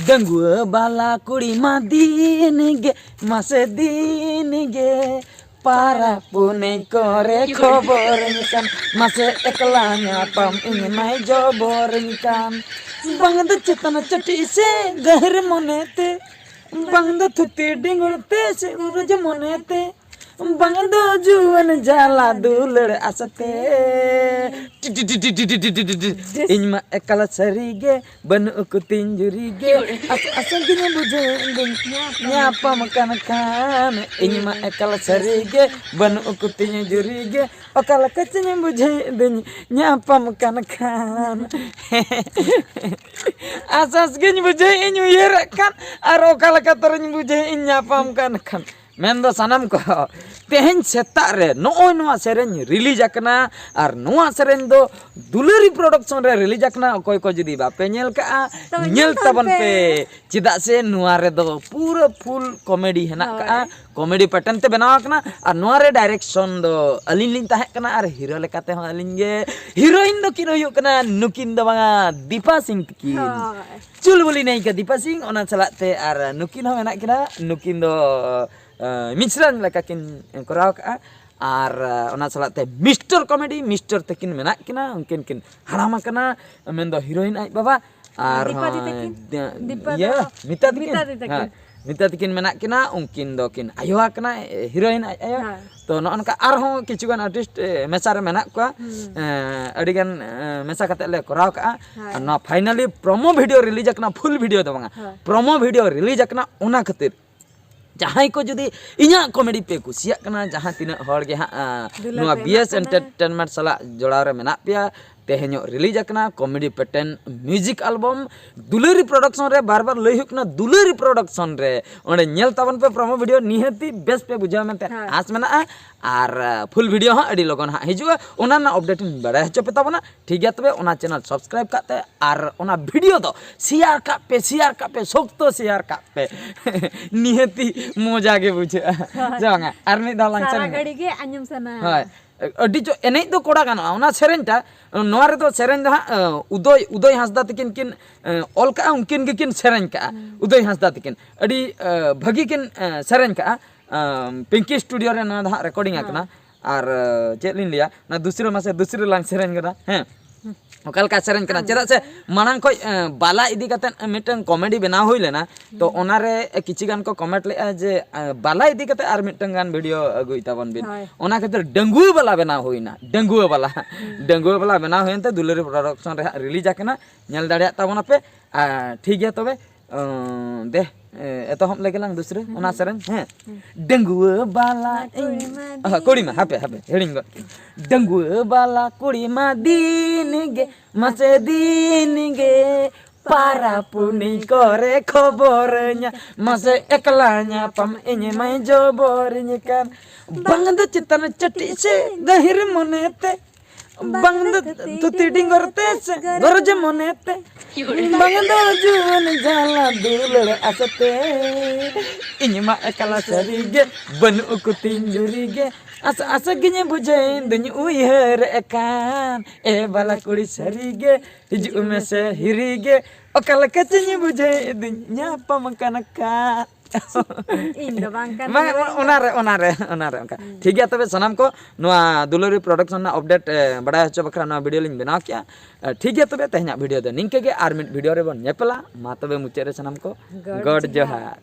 डंगुआ बाला कुड़ी मा दिन गे मासे दिन गे para pune kore koborin kan mase eklanya pam ini mai joborin kan bang da cetana chati se gahir monete bang da thuti dingurte se uraj monete bang da juan jala dulur asate inma ekala sarige banu ku tinjurige asal gini buje nyapa makan kan inma ekala sarige banu ku tinjurige okala kacnya buje nyapa makan kan asas gini buje inyu yerakan aro okala katarnya buje nyapa makan kan mendo sanam ko teheng setak re nooi noa sereny release akna ar noa sereny do Duleri production re release akna okoy ko judi bape nyel ka nyel taban pe cidak se noa re do pura full comedy henak ka comedy pattern te benaw akna ar noa re direction do alin lin tahe kana ar hero lekate ho alin ge heroine do kin huyuk kana nukin do banga Dipa Singh kin chul boli nei ka Dipa Singh ona salate ar nukin ho enak kina nukin do Misran leka kin korau ka ar ona salat te Mr. Comedy Mr. tekin menak kina mungkin kin harama kana mendo heroin ai baba ar ya Mita tekin menak kina mungkin do kin ayo kena heroin ai ayo to no onka ar ho kichugan artist mesare menak ko adigan mesa kate le korau ka no finally promo video release akna full video do banga promo video release akna ona khatir जहाँ को जुदी इना comedy पे कुसिया कना जहाँ तीन हर गे नुआ BS entertainment सला जोड़ा रे मेना पिया तेहेño release akna comedy pattern music album दुलेरी प्रोडक्शन रे बार बार लई हुकना दुलेरी प्रोडक्शन रे ओंडे नेल ताबन पे प्रोमो वीडियो निहती बेस्ट पे बुझा मेनते आस मेना आर फुल वीडियो हा अडी लगन हा हिजुआ ओना ना अपडेट बड़ा हचो पे ताबना ठीक गया तबे ओना चैनल सब्सक्राइब काते आर ओना वीडियो दो शेयर का पे सोक्तो शेयर का पे निहती मजा के बुझे जांगा आर मी दालां चैनल सारा गड़ी के अन्यम सना हाय अडी जो एने दो कोड़ा गाना ओना सेरेंटा नोआ रे दो सेरेन दा उदय हांसदा तकिन किन ऑल का उनकिन के किन सेरेन का उदय हांसदा तकिन अडी भगी किन सेरेन का पिंकी स्टूडियो रे ना दा रिकॉर्डिंग आकना आर चेलिन लिया ना दूसरे मासे दूसरे लांग सेरेन गदा हैं ओकल का सेरेन कना चेदा से मानंग को बाला इदी कते मिटन कॉमेडी बना होई लेना तो ओना रे किछि गान को कमेंट ले जे बाला इदी कते आर मिटन गान वीडियो अगुई ताबन बिन ओना कते डंगुआ वाला बना होइना डंगुआ वाला बना होयनते दुलेरी प्रोडक्शन रे रिलीज आकना नेल दाड़िया ताबना पे ठीक गया तबे दे एतो हम लगेलांग दूसरे ओना सेरेन हैं डंगुआ बाला कोड़ी में हापे हेडिंग डंगुआ बाला कोड़ी मा दिन गे मासे दिन गे para puni kore kobornya mase eklanya pam ini mai jobornya kan bang da citana chati se gahir monete bang da tuti dingorte se gorje monete bang da juan jala dulur asate ini ma ekala sarige banu ku tinjurige asa gini bujain dunya uyer ekan bala kuri sarige hiju mese hirige okala kacanya bujain dunya apa makanaka इंदो बांकन ओनारे ओनका ठीक गया तबे सनाम को नोआ दुलेरी production ना update बड़ा हचो बखरा ना video लिंग बनाव किया ठीक गया तबे तेहना वीडियो दो निंके गे आर मिट वीडियो रे बन नेपला मा तबे मुचे रे सनाम को गॉड जोहार।